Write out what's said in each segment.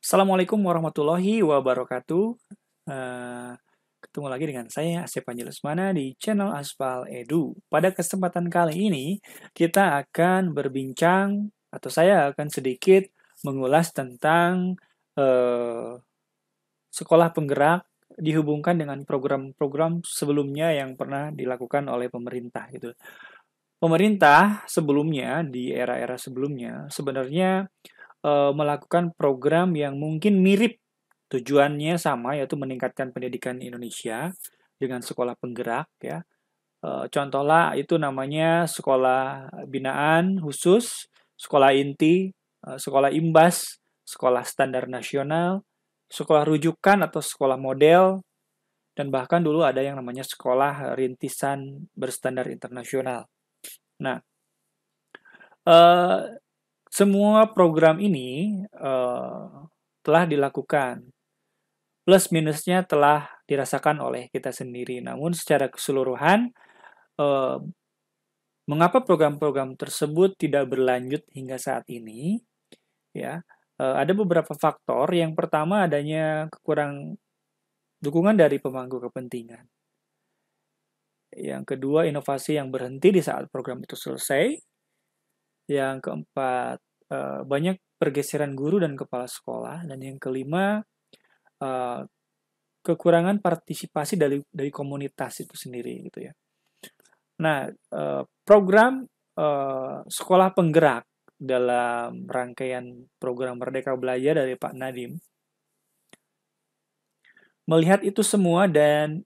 Assalamualaikum warahmatullahi wabarakatuh. Eh, Ketemu lagi dengan saya, Asep Anjelusmana di channel Aspal Edu. Pada kesempatan kali ini, kita akan berbincang, atau saya akan sedikit mengulas tentang eh, sekolah penggerak dihubungkan dengan program-program sebelumnya yang pernah dilakukan oleh pemerintah gitu. Pemerintah sebelumnya, di era-era sebelumnya, sebenarnya melakukan program yang mungkin mirip tujuannya sama, yaitu meningkatkan pendidikan Indonesia dengan sekolah penggerak ya. Contohnya itu namanya sekolah binaan khusus, sekolah inti, sekolah imbas, sekolah standar nasional, sekolah rujukan atau sekolah model, dan bahkan dulu ada yang namanya sekolah rintisan berstandar internasional. Nah, eh, semua program ini telah dilakukan. Plus minusnya telah dirasakan oleh kita sendiri. Namun secara keseluruhan, eh, mengapa program-program tersebut tidak berlanjut hingga saat ini? Ya, ada beberapa faktor. Yang pertama adanya kekurangan dukungan dari pemangku kepentingan. Yang kedua, inovasi yang berhenti di saat program itu selesai. Yang keempat, banyak pergeseran guru dan kepala sekolah. Dan yang kelima, eh, kekurangan partisipasi dari komunitas itu sendiri gitu ya. Nah, program sekolah penggerak dalam rangkaian program Merdeka Belajar dari Pak Nadiem melihat itu semua dan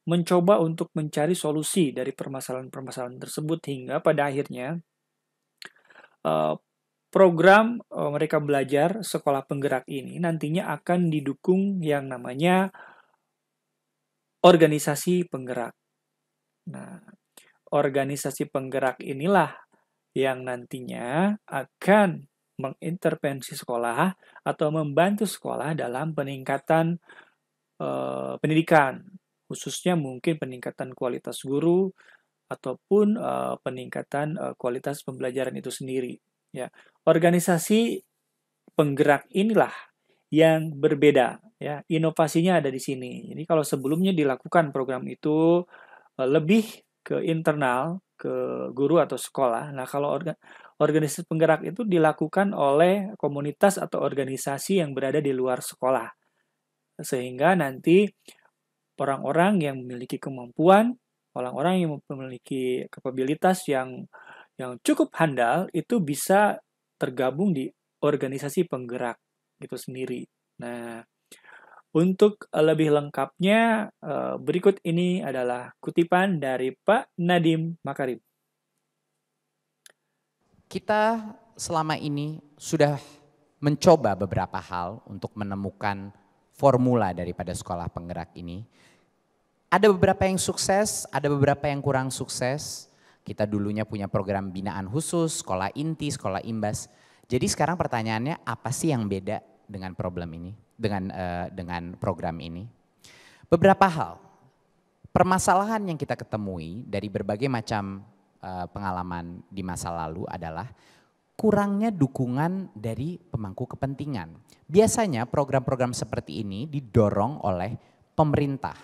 mencoba untuk mencari solusi dari permasalahan-permasalahan tersebut hingga pada akhirnya eh, program Merdeka Belajar Sekolah Penggerak ini nantinya akan didukung yang namanya organisasi penggerak. Nah, organisasi penggerak inilah yang nantinya akan mengintervensi sekolah atau membantu sekolah dalam peningkatan pendidikan, khususnya mungkin peningkatan kualitas guru ataupun peningkatan kualitas pembelajaran itu sendiri. Ya, organisasi penggerak inilah yang berbeda. Ya, inovasinya ada di sini. Jadi kalau sebelumnya dilakukan program itu lebih ke internal, ke guru atau sekolah. Nah, kalau organisasi penggerak itu dilakukan oleh komunitas atau organisasi yang berada di luar sekolah. Sehingga nanti orang-orang yang memiliki kemampuan, orang-orang yang memiliki kapabilitas yang cukup handal itu bisa tergabung di organisasi penggerak itu sendiri. Nah, untuk lebih lengkapnya, berikut ini adalah kutipan dari Pak Nadiem Makarim. Kita selama ini sudah mencoba beberapa hal untuk menemukan formula daripada sekolah penggerak ini. Ada beberapa yang sukses, ada beberapa yang kurang sukses. Kita dulunya punya program binaan khusus, sekolah inti, sekolah imbas. Jadi sekarang pertanyaannya apa sih yang beda dengan problem ini, dengan program ini? Beberapa hal, permasalahan yang kita ketemui dari berbagai macam pengalaman di masa lalu adalah kurangnya dukungan dari pemangku kepentingan. Biasanya program-program seperti ini didorong oleh pemerintah.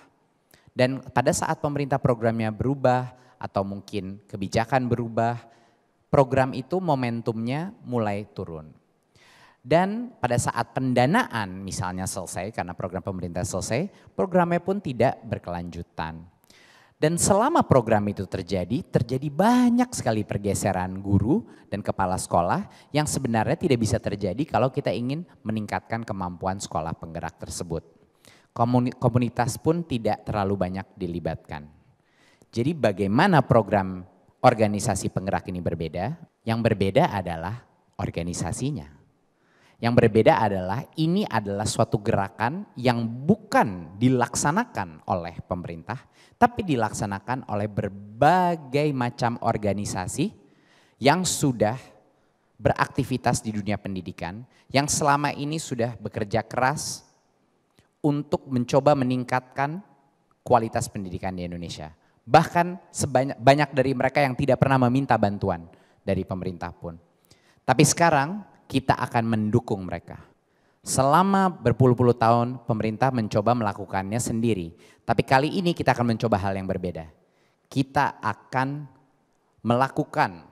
Dan pada saat pemerintah programnya berubah atau mungkin kebijakan berubah, program itu momentumnya mulai turun. Dan pada saat pendanaan misalnya selesai karena program pemerintah selesai, programnya pun tidak berkelanjutan. Dan selama program itu terjadi banyak sekali pergeseran guru dan kepala sekolah yang sebenarnya tidak bisa terjadi kalau kita ingin meningkatkan kemampuan sekolah penggerak tersebut. Komunitas pun tidak terlalu banyak dilibatkan. Jadi bagaimana program organisasi penggerak ini berbeda? Yang berbeda adalah organisasinya. Yang berbeda adalah ini adalah suatu gerakan yang bukan dilaksanakan oleh pemerintah, tapi dilaksanakan oleh berbagai macam organisasi yang sudah beraktivitas di dunia pendidikan, yang selama ini sudah bekerja keras untuk mencoba meningkatkan kualitas pendidikan di Indonesia. Bahkan banyak dari mereka yang tidak pernah meminta bantuan dari pemerintah pun. Tapi sekarang kita akan mendukung mereka. Selama berpuluh-puluh tahun pemerintah mencoba melakukannya sendiri. Tapi kali ini kita akan mencoba hal yang berbeda. Kita akan melakukan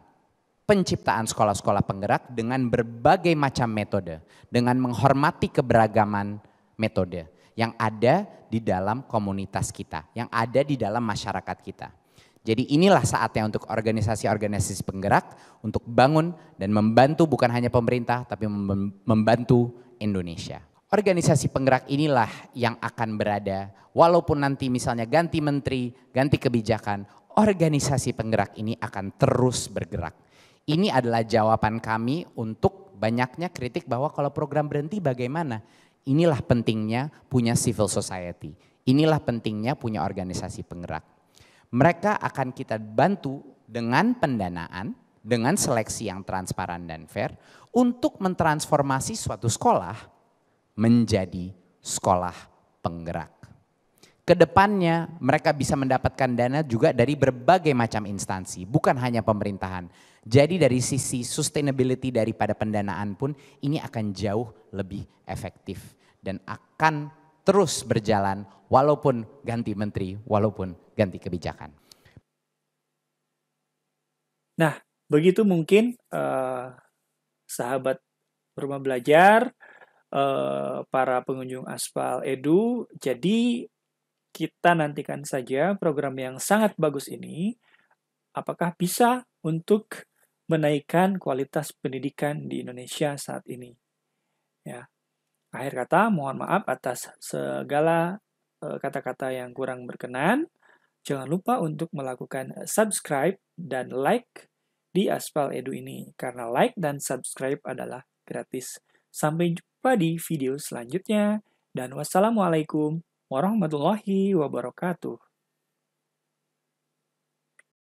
penciptaan sekolah-sekolah penggerak dengan berbagai macam metode. Dengan menghormati keberagaman metode yang ada di dalam komunitas kita, yang ada di dalam masyarakat kita. Jadi inilah saatnya untuk organisasi-organisasi penggerak untuk bangun dan membantu bukan hanya pemerintah tapi membantu Indonesia. Organisasi penggerak inilah yang akan berada walaupun nanti misalnya ganti menteri, ganti kebijakan, organisasi penggerak ini akan terus bergerak. Ini adalah jawaban kami untuk banyaknya kritik bahwa kalau program berhenti bagaimana? Inilah pentingnya punya civil society. Inilah pentingnya punya organisasi penggerak. Mereka akan kita bantu dengan pendanaan, dengan seleksi yang transparan dan fair untuk mentransformasi suatu sekolah menjadi sekolah penggerak. Kedepannya mereka bisa mendapatkan dana juga dari berbagai macam instansi, bukan hanya pemerintahan. Jadi dari sisi sustainability daripada pendanaan pun ini akan jauh lebih efektif dan akan terus berjalan walaupun ganti menteri, walaupun ganti kebijakan. Nah, begitu mungkin sahabat rumah belajar, para pengunjung Aspal Edu. Jadi kita nantikan saja program yang sangat bagus ini, apakah bisa untuk menaikkan kualitas pendidikan di Indonesia saat ini. Ya. Akhir kata, mohon maaf atas segala kata-kata yang kurang berkenan. Jangan lupa untuk melakukan subscribe dan like di Aspal Edu ini, karena like dan subscribe adalah gratis. Sampai jumpa di video selanjutnya, dan wassalamualaikum warahmatullahi wabarakatuh.